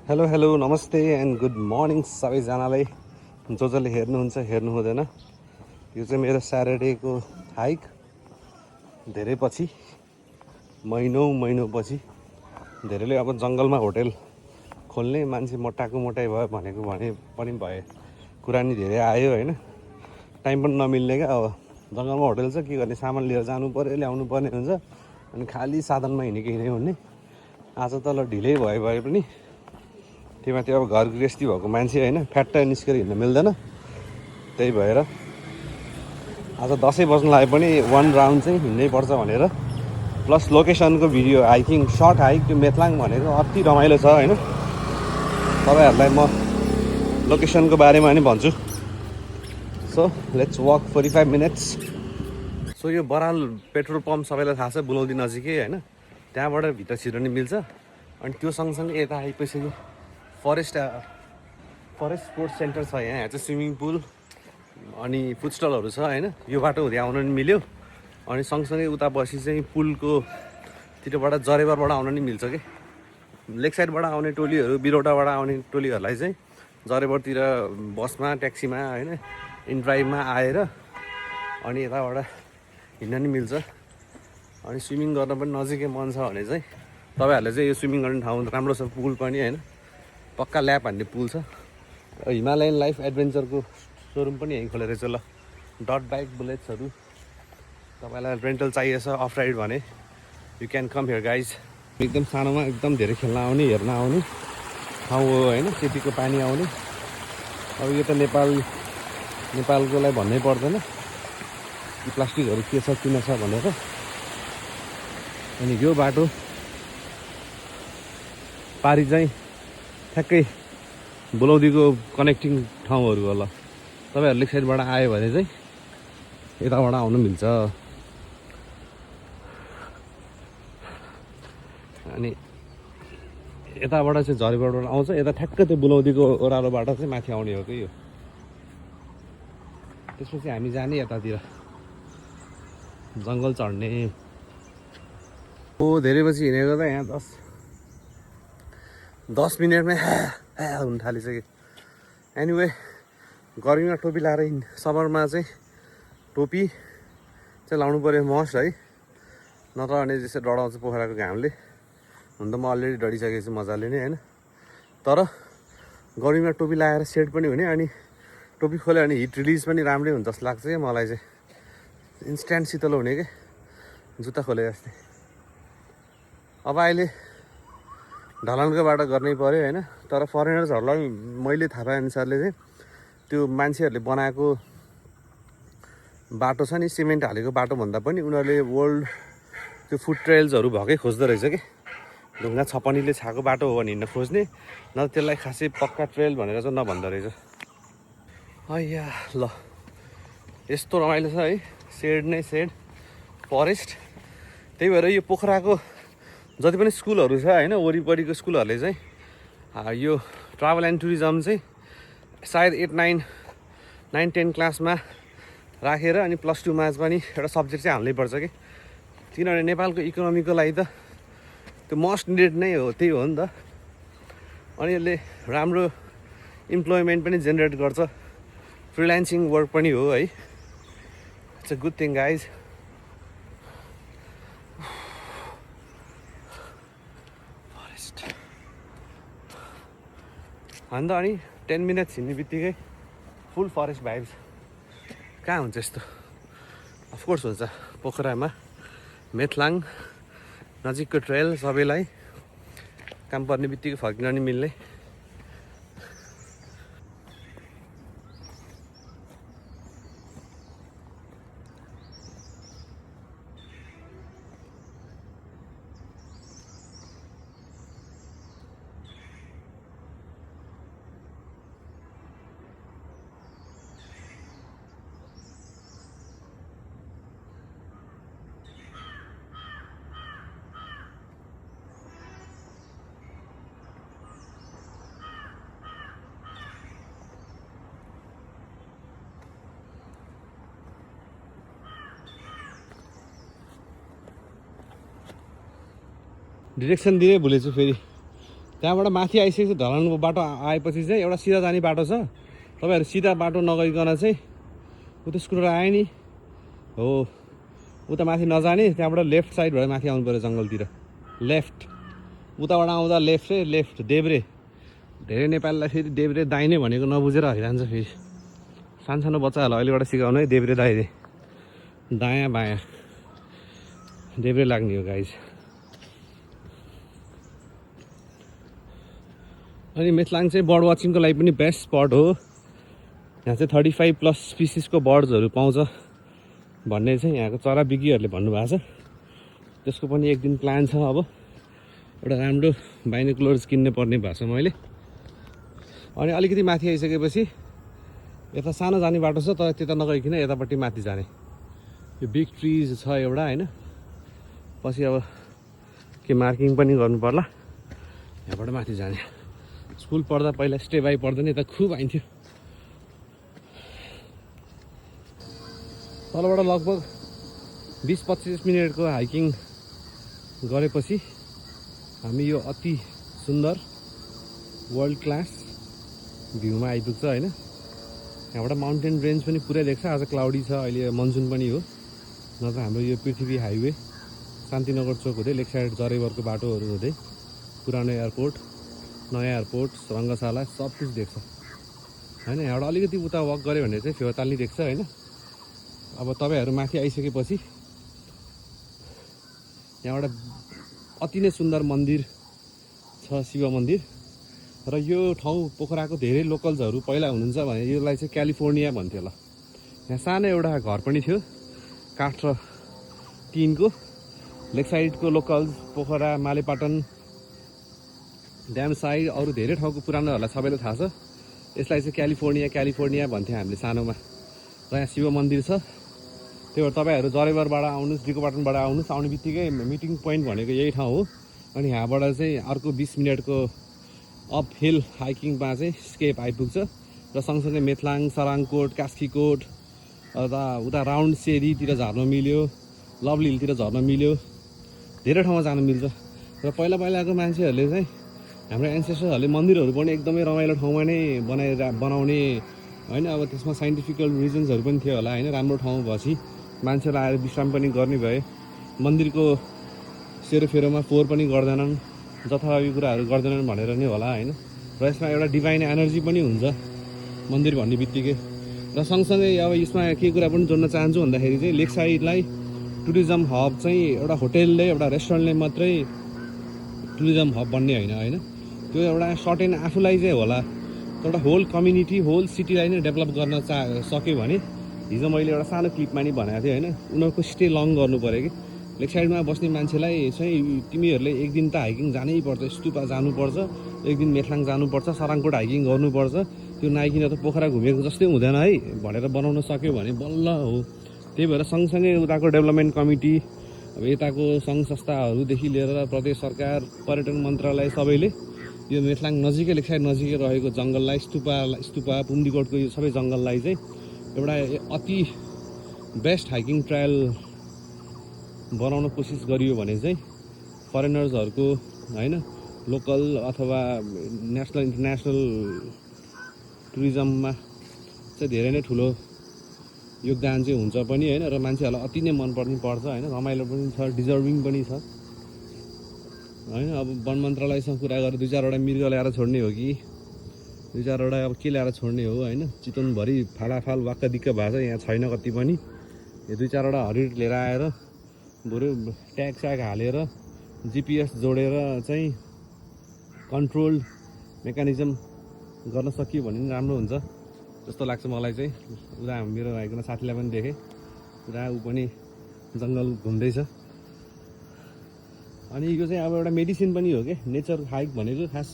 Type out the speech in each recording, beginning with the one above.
Hello hello नमस्ते and good morning सबैजनालाई जसले हेर्नुहुन्छ हेर्नु हुँदैन। यो चाहिँ मेरो स्याटरडेको हाइक। धेरै पछि महिनौपछि धेरैले अब जङ्गलमा होटेल खोल्ने मान्छे मोटाको मोटाइ भयो भनेको भने पनि भए कुरा नि धेरै आयो होइन। टाइम पनि नमिल्ने क्या। अब जङ्गलमा होटेल छ के गर्ने, सामान लिएर जानु पऱ्यो, ल्याउनु पर्ने हुन्छ अनि खाली साधनमा हिँडेको हिँडे हुने। आज तल ढिलै भए पनि त्यही माथि अब घर गृहस्थी भएको मान्छे होइन, फ्याट्ट निस्केर हिँड्न मिल्दैन। त्यही भएर आज 10 बज्न लागे पनि 1 राउन्ड चाहिँ हिँड्नै पर्छ भनेर, प्लस लोकेसनको भिडियो हाइकिङ सर्ट हाइक त्यो मेथलाङ भनेको अति रमाइलो छ होइन। तपाईँहरूलाई म लोकेसनको बारेमा नि भन्छु। So let's walk 45 minutes. So यो बराल पेट्रोल पम्प सबैलाई थाहा छ, बुलौदी नजिकै होइन। त्यहाँबाट भित्र छिर्न मिल्छ। अनि त्यो सँगसँगै यता आइसक्यो फरेस्ट स्पोर्ट्स सेन्टर छ। यहाँ चाहिँ स्विमिङ पुल अनि फुडस्टलहरू छ होइन। यो बाटो हुँदै आउन नि मिल्यो। अनि सँगसँगै उता बसी चाहिँ पुलको तिरबाट जरेबरबाट आउन नि मिल्छ कि। लेक साइडबाट आउने टोलीहरू, बिरौटाबाट आउने टोलीहरूलाई चाहिँ जरेबरतिर बसमा ट्याक्सीमा होइन इनड्राइभमा आएर अनि यताबाट हिँड्न नि मिल्छ। अनि स्विमिङ गर्न पनि नजिकै मन छ भने चाहिँ तपाईँहरूले चाहिँ यो स्विमिङ गर्ने ठाउँ राम्रो छ। पुल पनि होइन, पक्का ल्याप हान्ने पुल छ। हिमालयन लाइफ एडभेन्चरको सोरुम पनि यहीँ खोलेर रहेछ। ल डट बाइक बुलेट्सहरू तपाईँलाई रेन्टल चाहिएछ अफ राइड भने you can come here guys. एकदम सानोमा एकदम धेरै खेल्न आउने हेर्न आउने ठाउँ हो होइन। त्यतिको पानी आउने। अब यो त नेपालकोलाई भन्नै पर्दैन कि प्लास्टिकहरू के छ किन छ भनेर। अनि यो बाटो पारी चाहिँ ठ्याक्कै बुलौदीको कनेक्टिङ ठाउँहरू होला। तपाईँहरू लेक साइडबाट आयो भने चाहिँ यताबाट आउनु मिल्छ। अनि यताबाट चाहिँ झरेबाट आउँछ। यता ठ्याक्कै त्यो बुलौदीको ओह्रालोबाट चाहिँ माथि आउने हो कि यो। त्यसपछि हामी जाने यतातिर जङ्गल चढ्ने। धेरै पछि हिँडेको त यहाँ 10 मिनटमै हुन थालिसक्यो। एनिवे गर्मीमा टोपी लाएर समरमा चाहिँ टोपी चाहिँ लाउनु पऱ्यो मस्ट है, नत्र अनि जस्तै डढाउँछ पोखराको घामले। हुन त म अलरेडी डढिसकेको छु मजाले नै होइन। तर गर्मीमा टोपी लगाएर सेड पनि हुने अनि टोपी खोल्यो भने हिट रिलिज पनि राम्रै हुन्छ जस्तो लाग्छ क्या मलाई चाहिँ। इन्स्ट्यान्ट शीतल हुने क्या जुत्ता खोले जस्तै। अब अहिले ढलानको बाटो गर्नै पऱ्यो होइन। तर फरेनर्सहरूलाई मैले थाहा पाए अनुसारले चाहिँ त्यो मान्छेहरूले बनाएको बाटो छ नि, सिमेन्ट हालेको बाटो भन्दा पनि उनीहरूले वर्ल्ड त्यो फुड ट्रेल्सहरू भएकै खोज्दो रहेछ कि। ढुङ्गा छपनीले छाएको बाटो हो भने हिँड्न खोज्ने, न त्यसलाई खासै पक्का ट्रेल भनेर चाहिँ नभन्दो रहेछ। हैया ल यस्तो रमाइलो छ है। सेड नै सेड, फरेस्ट। त्यही भएर यो पोखराको जति पनि स्कुलहरू छ होइन, वरिपरिको स्कुलहरूले चाहिँ यो ट्राभल एन्ड टुरिज्म चाहिँ सायद 8, 9, 10 क्लासमा राखेर अनि +2मा पनि एउटा सब्जेक्ट चाहिँ हाल्नै पर्छ कि। किनभने नेपालको इकोनोमीको लागि त त्यो मस्ट निडेड नै हो, त्यही हो नि त। अनि यसले राम्रो इम्प्लोइमेन्ट पनि जेनेरेट गर्छ, फ्रिल्यान्सिङ वर्क पनि हो है। It's a good thing guys. Forest अन्त अनि 10 मिनट्स हिँड्ने बित्तिकै फुल फरेस्ट भाइब्स। कहाँ हुन्छ यस्तो? अफकोर्स हुन्छ पोखरामा। मेथलाङ नजिकको ट्रेल सबैलाई काम पर्ने बित्तिकै फर्किन नि मिल्ने। डिरेक्सन दिनै भुलेछु फेरि। त्यहाँबाट माथि आइसकेपछि ढलानको बाटो आएपछि चाहिँ एउटा सिधा जाने बाटो छ। तपाईँहरू सिधा बाटो नगइकन चाहिँ उता स्कुटर आयो नि हो, उता माथि नजाने, त्यहाँबाट लेफ्ट साइडबाट माथि आउनु पऱ्यो जङ्गलतिर। लेफ्ट उताबाट आउँदा लेफ्ट देब्रे। धेरै नेपालीलाई फेरि देब्रे दाहिने भनेको नबुझेर हैरान्छ। फेरि सानो बच्चाहरूलाई अहिलेबाट सिकाउनु है, देब्रे दाहिने दायाँ बायाँ देब्रे लाग्ने हो गाइज। अनि मेथलाङ चाहिँ बर्ड वाचिङको लागि पनि बेस्ट स्पट हो। यहाँ चाहिँ 35+ स्पिसिसको बर्ड्सहरू पाउँछ भन्ने चाहिँ यहाँको चरा बिक्रीहरूले भन्नुभएको छ। त्यसको पनि एक दिन प्लान छ। अब एउटा राम्रो बाइनोकुलर्स किन्ने पर्ने भएको छ मैले। अनि अलिकति माथि आइसकेपछि यता सानो जाने बाटो छ, तर त्यता नगइकन यतापट्टि माथि जाने। यो बिग ट्रिज छ एउटा होइन। पछि अब के मार्किङ पनि गर्नु पर्ला। यहाँबाट माथि जाने। स्कुल पढ्दा पहिला स्टे बाई पढ्दैन यता खुब आइन्थ्यो। तलबाट लगभग 20-25 मिनटको हाइकिङ गरेपछि हामी यो अति सुन्दर वर्ल्ड क्लास भ्यूमा आइपुग्छ होइन। यहाँबाट माउन्टेन रेन्ज पनि पुरै देख्छ। आज क्लाउडी छ, अहिले मनसुन पनि हो। नत्र हाम्रो यो पृथ्वी हाइवे शान्तिनगर चोक हुँदै लेक साइड जरेवरको बाटोहरू हुँदै पुरानो एयरपोर्ट, नयाँ एयरपोर्ट, रङ्गशाला सब कुछ देख्छ होइन। यहाँबाट अलिकति उता वक गऱ्यो भने चाहिँ फेवाताल्नी देख्छ होइन। अब तपाईँहरू माथि आइसकेपछि यहाँबाट अति नै सुन्दर मन्दिर छ, शिव मन्दिर। र यो ठाउँ पोखराको धेरै लोकल्सहरू पहिला हुनुहुन्छ भने यसलाई चाहिँ क्यालिफोर्निया भन्थ्यो ल। यहाँ सानो एउटा घर पनि थियो काठ र टिनको। लेक साइडको locals Pokhara, Malepatan, dam side, अरू धेरै ठाउँको पुरानोहरूलाई सबैलाई थाहा छ। यसलाई चाहिँ क्यालिफोर्निया भन्थ्यो हामीले सानोमा। र यहाँ शिव मन्दिर छ। त्यही भएर तपाईँहरू जरेवरबाट आउनुहोस्, डिकोपाटनबाट आउनुहोस्। आउने बित्तिकै मिटिङ पोइन्ट भनेको यही ठाउँ हो। अनि यहाँबाट चाहिँ अर्को 20 मिनटको अप हिल हाइकिङमा चाहिँ स्केप आइपुग्छ। र सँगसँगै मेथलाङ, सराङकोट, कास्कीकोट, उता राउन्ड सेरीतिर झर्न मिल्यो, लभली हिलतिर झर्न मिल्यो, धेरै ठाउँमा जानु मिल्छ। र पहिलाको मान्छेहरूले चाहिँ हाम्रो एन्सेस्टरहरूले मन्दिरहरू पनि एकदमै रमाइलो ठाउँमा नै बनाउने होइन। अब त्यसमा साइन्टिफिकल रिजन्सहरू पनि थियो होला होइन। राम्रो ठाउँ भएपछि मान्छेलाई आएर विश्राम पनि गर्ने भए। मन्दिरको सेरोफेरोमा फोहोर पनि गर्दैनन्, जथाभावी कुराहरू गर्दैनन् भनेर नै होला होइन। र यसमा एउटा डिभाइन एनर्जी पनि हुन्छ मन्दिर भन्ने बित्तिकै। र सँगसँगै अब यसमा के कुरा पनि जोड्न चाहन्छु भन्दाखेरि चाहिँ लेक साइडलाई टुरिज्म हब चाहिँ एउटा होटेलले, एउटा रेस्टुरेन्टले मात्रै टुरिज्म हब बन्ने होइन। त्यो एउटा सर्टेन आफूलाई चाहिँ होला, एउटा होल कम्युनिटी, होल सिटीलाई नै डेभलप गर्न सक्यो भने, हिजो मैले एउटा सानो क्लिपमा नि भनेको थिएँ होइन, उनीहरूको स्टे लङ गर्नु पऱ्यो कि। लेक साइडमा बस्ने मान्छेलाई चाहिँ तिमीहरूले एक दिन त हाइकिङ जानै पर्छ, स्तुपा जानुपर्छ, एक दिन मेथलाङ जानुपर्छ, सराङकोट हाइकिङ गर्नुपर्छ। त्यो नआइकन त पोखरा घुमेको जस्तै हुँदैन है भनेर बनाउन सक्यो भने बल्ल हो। त्यही भएर सँगसँगै उताको डेभलपमेन्ट कमिटी, अब यताको सङ्घ संस्थाहरूदेखि लिएर प्रदेश सरकार, पर्यटन मन्त्रालय सबैले यो मेथलाङ नजिकै, लेक साइड नजिकै रहेको जङ्गललाई, स्तुपा पुम्डीकोटको यो सबै जङ्गललाई चाहिँ एउटा अति बेस्ट हाइकिङ ट्रायल बनाउन कोसिस गरियो भने चाहिँ फरेनर्सहरूको होइन, लोकल अथवा नेसनल इन्टरनेसनल टुरिज्ममा चाहिँ धेरै नै ठुलो योगदान चाहिँ हुन्छ पनि होइन। र मान्छेहरूलाई अति नै मन पर्ने पर्छ होइन। रमाइलो पनि छ, डिजर्भिङ पनि छ होइन। अब वन मन्त्रालयसँग कुरा गरेर 2-4वटा मृग ल्याएर छोड्ने हो कि 2-4वटा अब के ल्याएर छोड्ने हो होइन। चितवनभरि फालाफाल वाक्क दिक्क भएको छ, यहाँ छैन कति पनि। यो 2-4वटा हरिण लिएर आएर बरु ट्याग हालेर जिपिएस जोडेर चाहिँ कन्ट्रोल मेकानिजम गर्न सकियो भने राम्रो हुन्छ जस्तो लाग्छ मलाई चाहिँ। उता मेरो एकजना साथीलाई पनि देखेँ, पुरा ऊ पनि जङ्गल घुम्दैछ। अनि यो चाहिँ अब एउटा मेडिसिन पनि हो क्या, नेचर हाइक भनेको। खास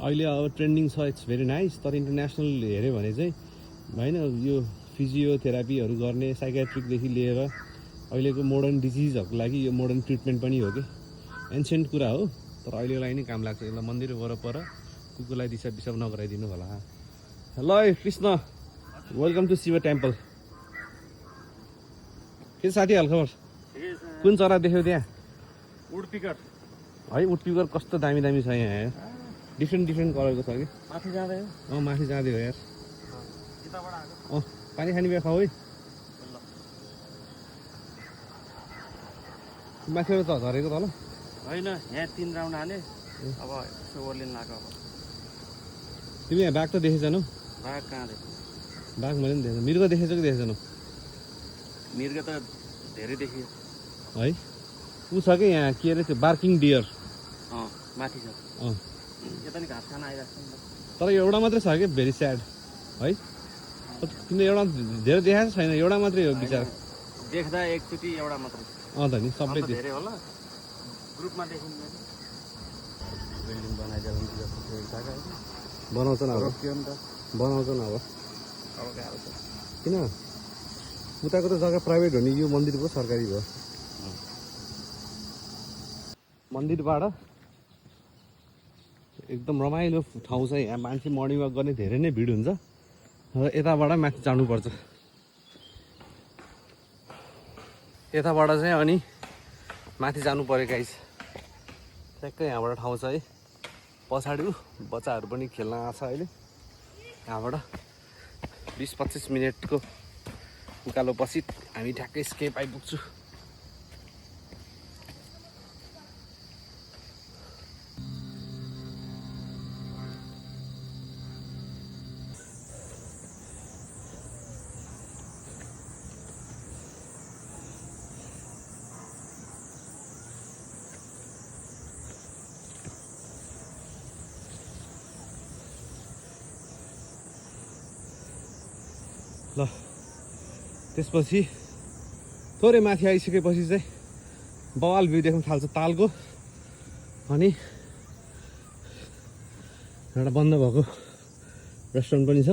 अहिले अब ट्रेन्डिङ छ, इट्स भेरी नाइस। तर इन्टरनेसनल हेऱ्यो भने चाहिँ होइन, यो फिजियोथेरापीहरू गर्ने, साइकेट्रिकदेखि लिएर अहिलेको मोडर्न डिजिजहरूको लागि यो मोडर्न ट्रिटमेन्ट पनि हो कि। एन्सेन्ट कुरा हो तर अहिलेलाई नै काम लाग्छ। यसलाई मन्दिर वरपर कुकुरलाई दिसा नगराइदिनु होला। ल Krishna, welcome to Shiv temple. के साथी हालखबर? कुन चरा देख्यौ त्यहाँ? उडपिकर है, उडपिकर कस्तो दामी छ यहाँ। डिफ्रेन्ट कलरको छ कि माथि जाँदै हो माथि जाँदै हो यार यताबाट आएको पानी खाने बेला खाऊ है माथिबाट त झरेको तल होइन यहाँ 3 राउन्ड हाले अब यसो ओर्लिन लाग्यो अब तिमी यहाँ बाघ त देखेछनौ बाघ कहाँ देख्यो बाघ मैले पनि देखेँ मृग देखेछौ कि देखेछनौ मृग त धेरै देखियो है ऊ छ कि यहाँ के अरे त्यो बार्किङ डियर माथि छ अँ यता नि घाँस खान आइरहेको छ नि त तर एउटा मात्रै छ कि भेरी स्याड है तिमीले एउटा धेरै देखाएको छैन एउटा मात्रै हो बिचरा देख्दा एकचोटि एउटा मात्रै अँ त नि सबै धेरै होला ग्रुपमा देखिन्छ बिल्डिङ बनाइदियो भने जस्तो जग्गा बनाउँछ न अब रोकियो नि त बनाउँछ न अब अब गाह्रो छ किन उताको त जग्गा प्राइभेट हो नि यो मन्दिर पो सरकारी भयो मन्दिरबाट एकदम रमाइलो ठाउँ छ यहाँ मान्छे मर्निङ वाक गर्ने धेरै नै भिड हुन्छ र यताबाट माथि जानुपर्छ यताबाट चाहिँ अनि माथि जानु पऱ्यो गाइस ट्याक्कै यहाँबाट ठाउँ छ है पछाडि बच्चाहरू पनि खेल्न आएको छ अहिले यहाँबाट 20-25 मिनटको उकालो पछि हामी ठ्याक्कै स्केप आइपुग्छु ल त्यसपछि थोरै माथि आइसकेपछि चाहिँ बवाल भ्यू देख्न थाल्छ तालको अनि एउटा बन्द भएको रेस्टुरेन्ट पनि छ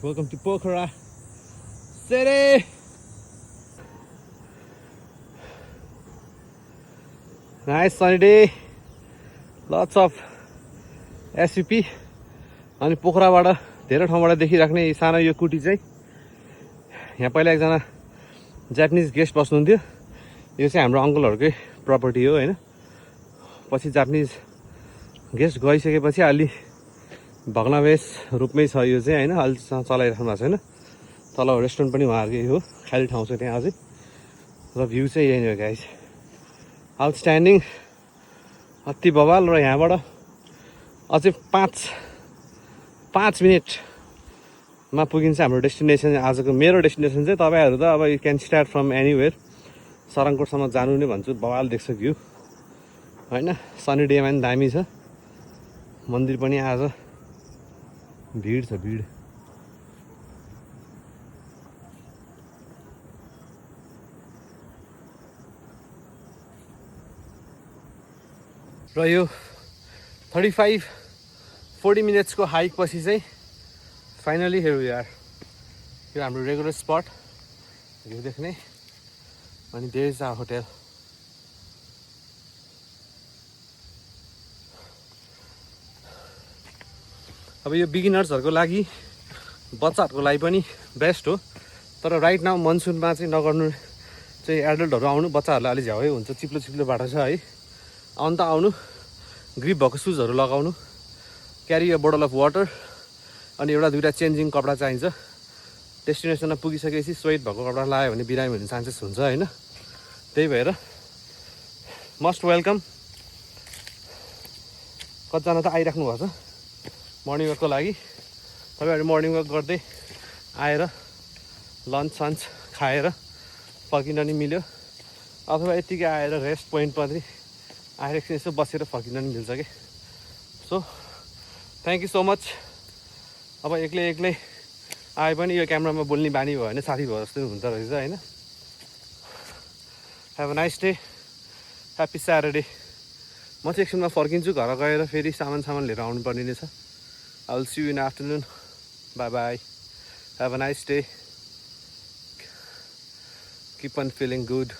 वेलकम टु पोखरा सेरे nice sunny day lots of SUP अनि पोखराबाट धेरै ठाउँबाट देखिराख्ने सानो यो कुटी चाहिँ यहाँ पहिला एकजना जापानिज गेस्ट बस्नुहुन्थ्यो यो चाहिँ हाम्रो अङ्कलहरूकै प्रपर्टी हो होइन पछि जापानिज गेस्ट गइसकेपछि अलि भग्नावेश रूपमै छ यो चाहिँ होइन अहिले चलाइराख्नु भएको छैन तल रेस्टुरेन्ट पनि उहाँहरूकै हो खाली ठाउँ छ त्यहाँ अझै र भ्यू चाहिँ यही हो गाइस आउटस्ट्यान्डिङ अति बवाल र यहाँबाट अझै 5 मिनटमा पुगिन्छ हाम्रो डेस्टिनेसन आजको मेरो डेस्टिनेसन चाहिँ तपाईँहरू त अब you can start from anywhere सरङकोटसम्म जानु नै भन्छु बवाल देख्छ भ्यू होइन सनी डेमा पनि दामी छ मन्दिर पनि आज भिड छ भिड र यो 35-40 मिनट्सको हाइक पछि चाहिँ फाइनली हेयर वी आर यो हाम्रो रेगुलर स्पट भ्यू देख्ने अनि देयर इज आवर होटल अब यो बिगिनर्सहरूको लागि बच्चाहरूको लागि पनि बेस्ट हो तर राइट नाउ मनसुनमा चाहिँ नगर्नु चाहिँ एडल्टहरू आउनु बच्चाहरूलाई अलिक झ्याउै हुन्छ चिप्लो बाटो छ है अन्त आउनु ग्रिप भएको सुजहरू लगाउनु क्यारी अ बोटल अफ वाटर अनि एउटा दुइटा चेन्जिङ कपडा चाहिन्छ डेस्टिनेसनमा पुगिसकेपछि स्वेट भएको कपडा लगायो भने बिरामी हुने चान्सेस हुन्छ होइन त्यही भएर मस्ट वेलकम कतिजना त आइराख्नु भएको छ मर्निङ वाकको लागि तपाईँहरू मर्निङ वाक गर्दै आएर लन्च सन्च खाएर फर्किन नि मिल्यो अथवा यत्तिकै आएर रेस्ट पोइन्ट पनि आएर एकछिन यसो बसेर फर्किन नि मिल्छ कि so thank you so much अब एक्लै आए पनि यो क्यामेरामा बोल्ने बानी भयो भने साथी भयो जस्तो हुन्छ रहेछ होइन have a nice day happy Saturday म चाहिँ एकछिनमा फर्किन्छु घर गएर फेरि सामान लिएर आउनुपर्ने नै छ I will see you in the afternoon. Bye bye. Have a nice day. Keep on feeling good.